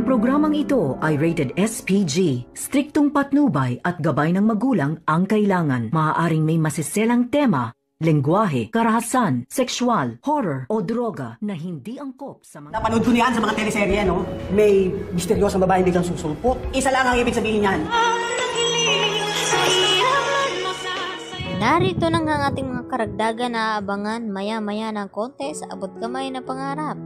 Ang programang ito ay rated SPG. Striktong patnubay at gabay ng magulang ang kailangan. Maaaring may masiselang tema, lengguwahe, karahasan, sexual, horror o droga na hindi angkop sa mga... Napanood ko niyan sa mga teleserye, no? May misteryosong babae biglang susulpot. Isa lang ang ibig sabihin niyan. Narito na nga ang ating mga karagdagan na aabangan maya-maya ng konti sa abot kamay na pangarap.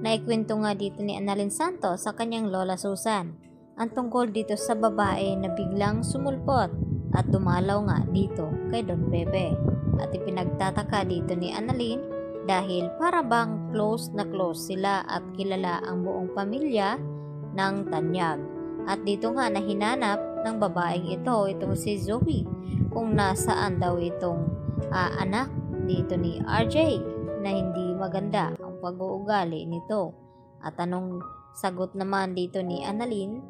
Naikwento nga dito ni Annalyn Santos sa kanyang lola Susan. Ang tungkol dito sa babae na biglang sumulpot at dumalaw nga dito kay Don Pepe. At ipinagtataka dito ni Annalyn dahil para bang close na close sila at kilala ang buong pamilya ng Tanyag. At dito nga nahinanap ng babaeng itong si Zoe, kung nasaan daw itong anak dito ni RJ na hindi maganda ang pag-uugali nito. At anong sagot naman dito ni Annalyn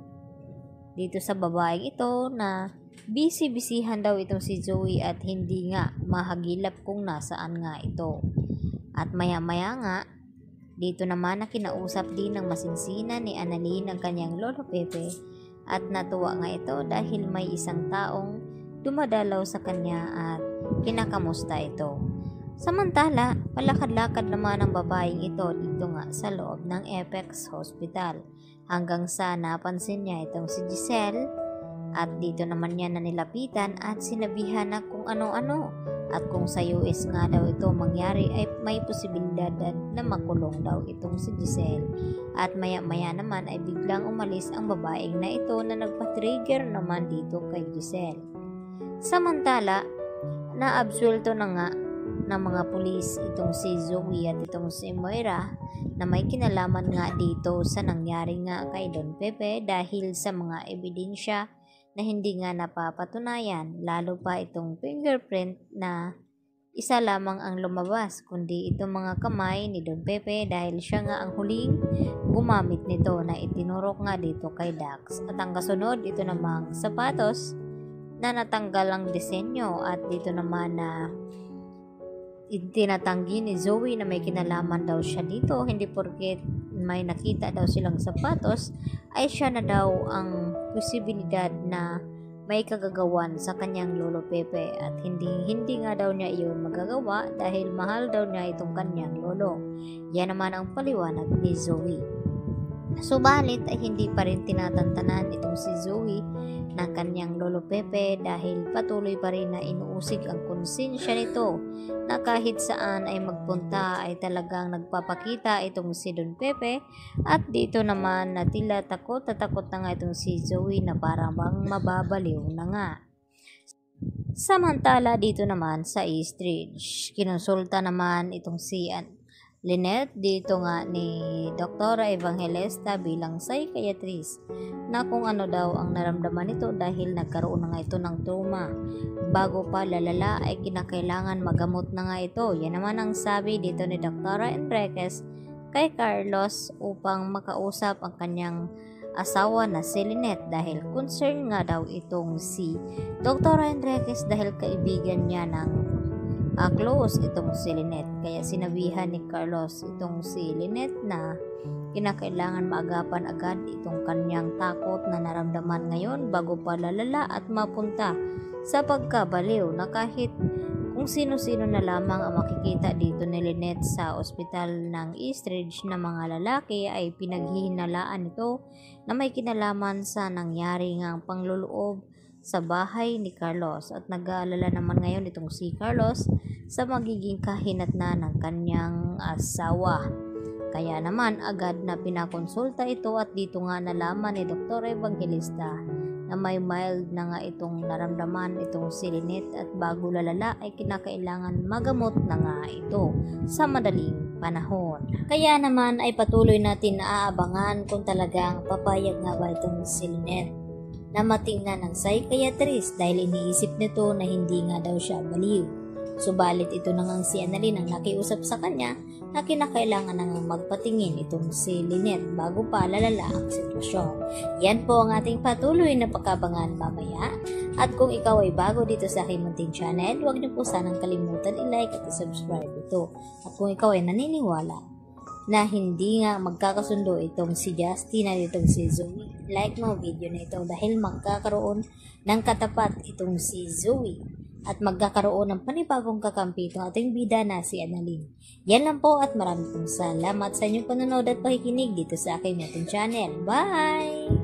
dito sa babaeng ito na busy-busyhan daw itong si Zoe at hindi nga mahagilap kung nasaan nga ito. At maya-maya nga dito naman na kinausap din ng masinsinan ni Annalyn ang kanyang lolo Pepe at natuwa nga ito dahil may isang taong dumadalaw sa kanya at kinakamusta ito. Samantala, palakad-lakad naman ang babaeng ito dito nga sa loob ng Apex Hospital hanggang sa napansin niya itong si Giselle at dito naman niya na nilapitan at sinabihan na kung ano-ano at kung sa US nga daw ito mangyari ay may posibilidad na makulong daw itong si Giselle. At maya-maya naman ay biglang umalis ang babaeng na ito na nagpa-trigger naman dito kay Giselle. Samantala, naabsulto na nga ng mga pulis itong si Zoe at itong si Moira na may kinalaman nga dito sa nangyari nga kay Don Pepe dahil sa mga ebidensya na hindi nga napapatunayan, lalo pa itong fingerprint na isa lamang ang lumabas kundi itong mga kamay ni Don Pepe dahil siya nga ang huling gumamit nito na itinurok nga dito kay Dax. At ang kasunod ito namang sapatos na natanggal ang disenyo at dito naman na tinatanggi ni Zoe na may kinalaman daw siya dito, hindi porket may nakita daw silang sapatos ay siya na daw ang posibilidad na may kagagawan sa kanyang lolo Pepe at hindi nga daw niya iyon magagawa dahil mahal daw niya itong kanyang lolo. Yan naman ang paliwanag ni Zoe. Subalit ay hindi pa rin tinatantanan itong si Zoe ng kanyang lolo Pepe dahil patuloy pa rin na inuusig ang konsensya nito na kahit saan ay magpunta ay talagang nagpapakita itong si Don Pepe at dito naman na tila takot na nga itong si Zoe na parang bang mababaliw na nga. Samantala dito naman sa East Ridge, kinonsulta naman itong si Lynette dito nga ni Dr. Evangelista bilang psychiatrist na kung ano daw ang naramdaman nito dahil nagkaroon na nga ito ng trauma. Bago pa lalala ay kinakailangan magamot na nga ito. Yan naman ang sabi dito ni Dr. Enriquez kay Carlos upang makausap ang kanyang asawa na si Lynette dahil concern nga daw itong si Dr. Enriquez dahil kaibigan niya ng close itong si Lynette. Kaya sinabihan ni Carlos itong si Lynette na kinakailangan maagapan agad itong kanyang takot na naramdaman ngayon bago pa lalala at mapunta sa pagkabaliw na kahit kung sino-sino na lamang ang makikita dito ni Lynette sa ospital ng East Ridge na mga lalaki ay pinaghihinalaan ito na may kinalaman sa nangyari ngang pangluloob sa bahay ni Carlos at nag-aalala naman ngayon itong si Carlos sa magiging kahinatnan ng kanyang asawa. Kaya naman agad na pinakonsulta ito at dito nga nalaman ni Dr. Evangelista na may mild na nga itong naramdaman itong si Lynette at bago lalala ay kinakailangan magamot na nga ito sa madaling panahon. Kaya naman ay patuloy natin na aabangan kung talagang papayag nga ba itong si Lynette na matingnan ng psychiatrist dahil iniisip nito na hindi nga daw siya baliw. Subalit ito na ngang si Annalyn ang nakiusap sa kanya na kinakailangan nang magpatingin itong si Lynette bago pa lalala ang sitwasyon. Yan po ang ating patuloy na pagkabangan mamaya. At kung ikaw ay bago dito sa aking munting channel, huwag niyo po sanang kalimutan i-like at i-subscribe ito. At kung ikaw ay naniniwala na hindi nga magkakasundo itong si Justin at itong si Zoe. Like mo video na ito dahil magkakaroon ng katapat itong si Zoe at magkakaroon ng panibagong kakampi itong ating bida na si Annalyn. Yan lang po at maraming salamat sa inyong panonood at pakikinig dito sa aking channel. Bye!